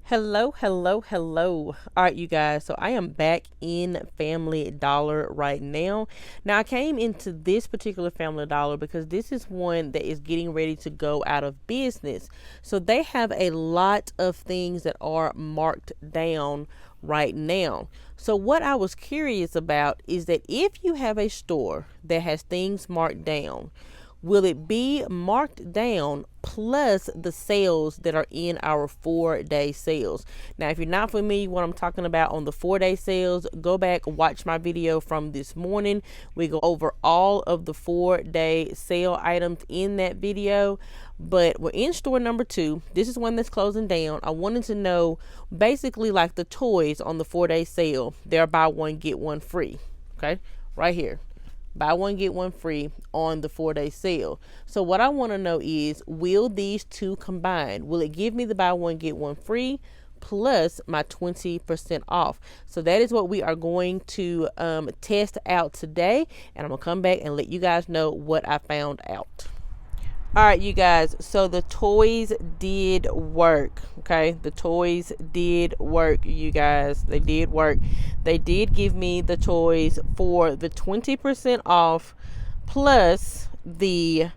Hello, hello, hello. All right, you guys. So I am back in Family Dollar right now. Now, I came into this particular Family Dollar because this is one that is getting ready to go out of business. So they have a lot of things that are marked down right now. So, what I was curious about is that if you have a store that has things marked down, will it be marked down plus the sales that are in our 4-day sales? Now, if you're not familiar what I'm talking about on the 4-day sales, go back, watch my video from this morning. We go over all of the 4-day sale items in that video. But we're in store number 2. This is one that's closing down. I wanted to know basically like the toys on the 4-day sale. They're buy one, get one free. Okay, right here. Buy one, get one free on the 4-day sale. So what I want to know is, will these two combine? Will it give me the buy one, get one free plus my 20% off? So that is what we are going to test out today. And I'm going to come back and let you guys know what I found out. All right, you guys. So the toys did work. Okay, the toys did work, you guys. They did work. They did give me the toys for the 20% off plus the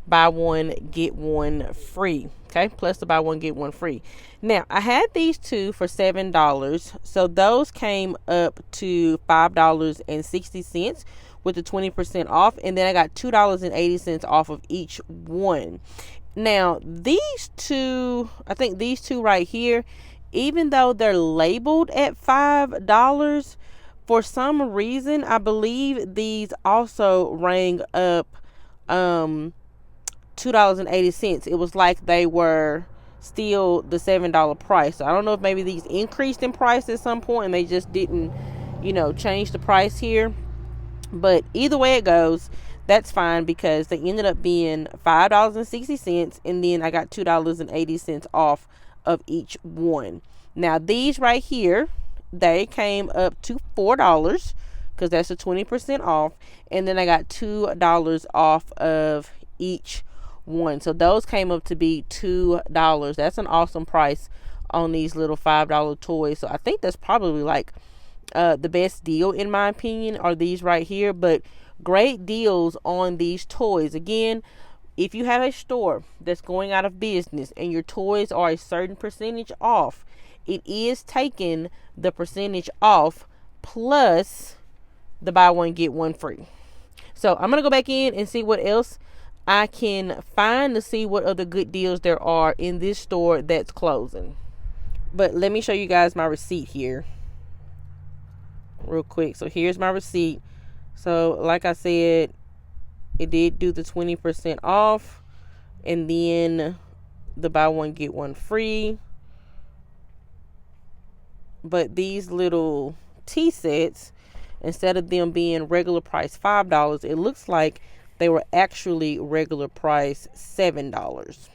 buy one get one free. Okay, plus the buy one get one free. Now I had these two for $7, so those came up to $5.60 with the 20% off, and then I got $2.80 off of each one. Now these two, I think these two right here, even though they're labeled at $5, for some reason I believe these also rang up $2.80. It was like they were still the $7 price. So I don't know if maybe these increased in price at some point and they just didn't, change the price here. But either way it goes, that's fine because they ended up being $5.60, and then I got $2.80 off of each one. Now these right here, they came up to $4 because that's a 20% off, and then I got $2 off of each one. So those came up to be $2. That's an awesome price on these little $5 toys. So I think that's probably like the best deal in my opinion are these right here. But great deals on these toys. Again, if you have a store that's going out of business and your toys are a certain percentage off, it is taking the percentage off plus the buy one get one free. So I'm gonna go back in and see what else I can find to see what other good deals there are in this store that's closing. But let me show you guys my receipt here real quick. So here's my receipt. So like I said, it did do the 20% off, and then the buy one get one free. But these little tea sets, instead of them being regular price $5, it looks like they were actually regular price $7.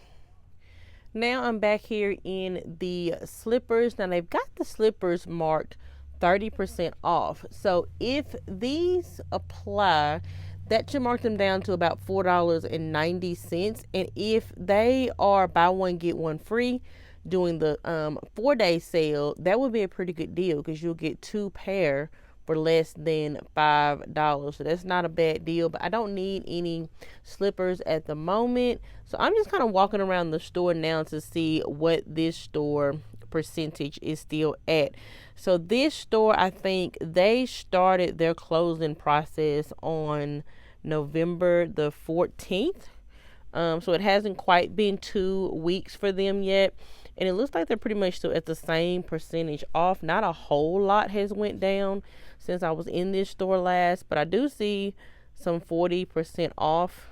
Now I'm back here in the slippers. Now they've got the slippers marked 30% off. So if these apply, that should mark them down to about $4.90. And if they are buy one get one free doing the 4-day sale, that would be a pretty good deal because you'll get 2 pair for less than $5. So that's not a bad deal. But I don't need any slippers at the moment, so I'm just kind of walking around the store now to see what this store percentage is still at. So this store, I think they started their closing process on November the 14th. So it hasn't quite been 2 weeks for them yet, and it looks like they're pretty much still at the same percentage off. Not a whole lot has went down since I was in this store last, but I do see some 40% off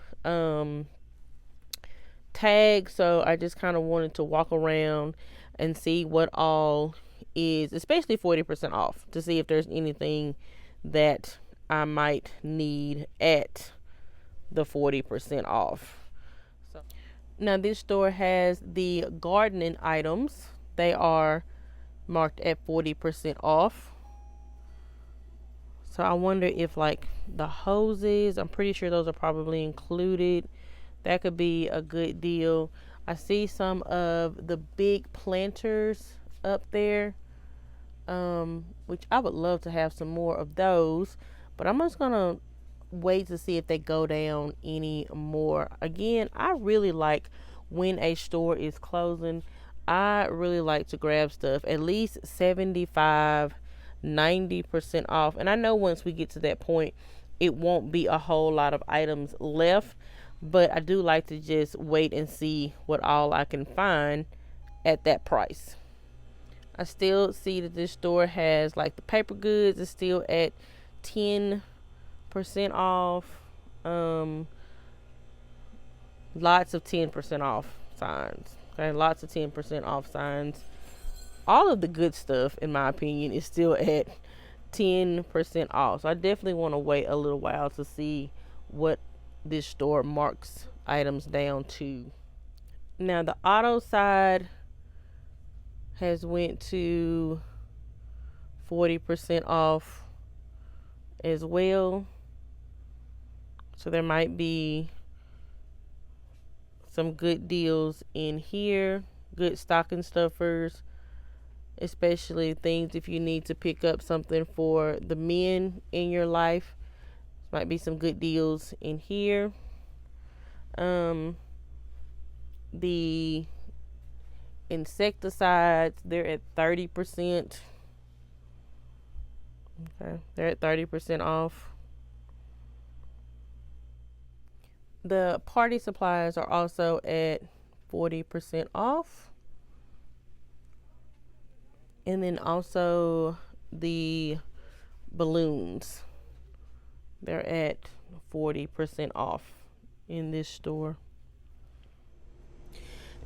tags. So I just kind of wanted to walk around and see what all is, especially 40% off, to see if there's anything that I might need at the 40% off. So now this store has the gardening items. They are marked at 40% off. So I wonder if like the hoses, I'm pretty sure those are probably included. That could be a good deal. I see some of the big planters up there, which I would love to have some more of those, but I'm just gonna wait to see if they go down any more. Again, I really like when a store is closing. I really like to grab stuff at least 75, 90% off. And I know once we get to that point, it won't be a whole lot of items left, but I do like to just wait and see what all I can find at that price. I still see that this store has like the paper goods is still at 10% off. Lots of 10% off signs. Okay, lots of 10% off signs. All of the good stuff, in my opinion, is still at 10% off. So I definitely want to wait a little while to see what this store marks items down to. Now the auto side has went to 40% off as well. So there might be some good deals in here, good stocking stuffers, especially things if you need to pick up something for the men in your life. Might be some good deals in here. The insecticides, they're at 30%. Okay, they're at 30% off. The party supplies are also at 40% off. And then also the balloons, they're at 40% off in this store.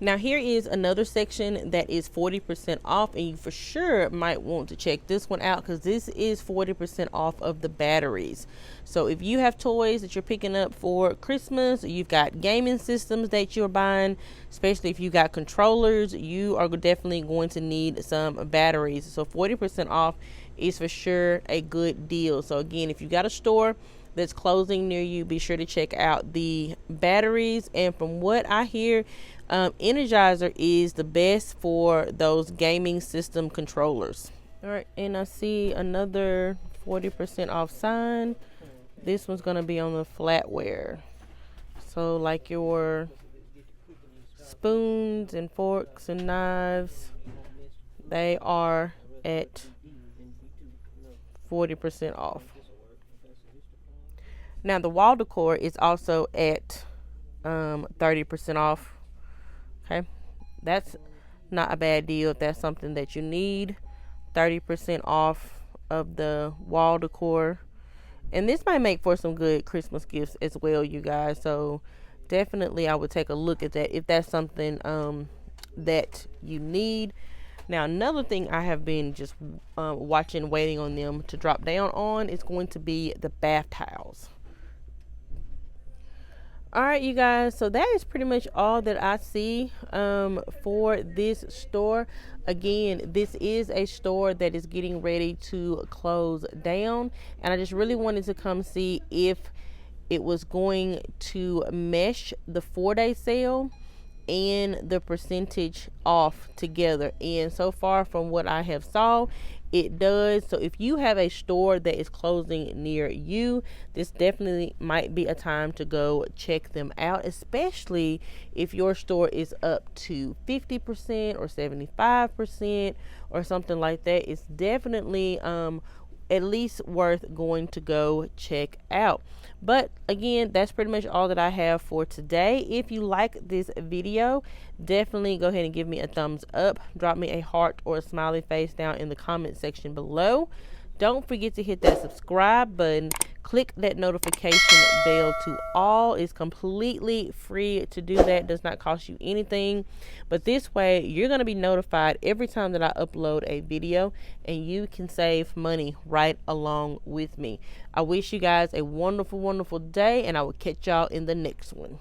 Now here is another section that is 40% off, and you for sure might want to check this one out because this is 40% off of the batteries. So if you have toys that you're picking up for Christmas, or you've got gaming systems that you're buying, especially if you got controllers, you are definitely going to need some batteries. So 40% off is for sure a good deal. So again, if you got a store that's closing near you, be sure to check out the batteries. And from what I hear, Energizer is the best for those gaming system controllers. All right, and I see another 40% off sign. This one's gonna be on the flatware, so like your spoons and forks and knives, they are at 40% off. Now the wall decor is also at 30% off. Okay, that's not a bad deal if that's something that you need. 30% off of the wall decor, and this might make for some good Christmas gifts as well, you guys. So definitely I would take a look at that if that's something that you need. Now another thing I have been just watching, waiting on them to drop down on, is going to be the bath towels. All right, you guys, so that is pretty much all that I see for this store. Again, this is a store that is getting ready to close down, and I just really wanted to come see if it was going to mesh the 4-day sale and the percentage off together. And so far from what I have saw, it does. So if you have a store that is closing near you, this definitely might be a time to go check them out, especially if your store is up to 50% or 75% or something like that. It's definitely at least worth going to go check out. But again, that's pretty much all that I have for today. If you like this video, definitely go ahead and give me a thumbs up. Drop me a heart or a smiley face down in the comment section below. Don't forget to hit that subscribe button. Click that notification bell to all. It's completely free to do that. It does not cost you anything. But this way, you're going to be notified every time that I upload a video, and you can save money right along with me. I wish you guys a wonderful, wonderful day, and I will catch y'all in the next one.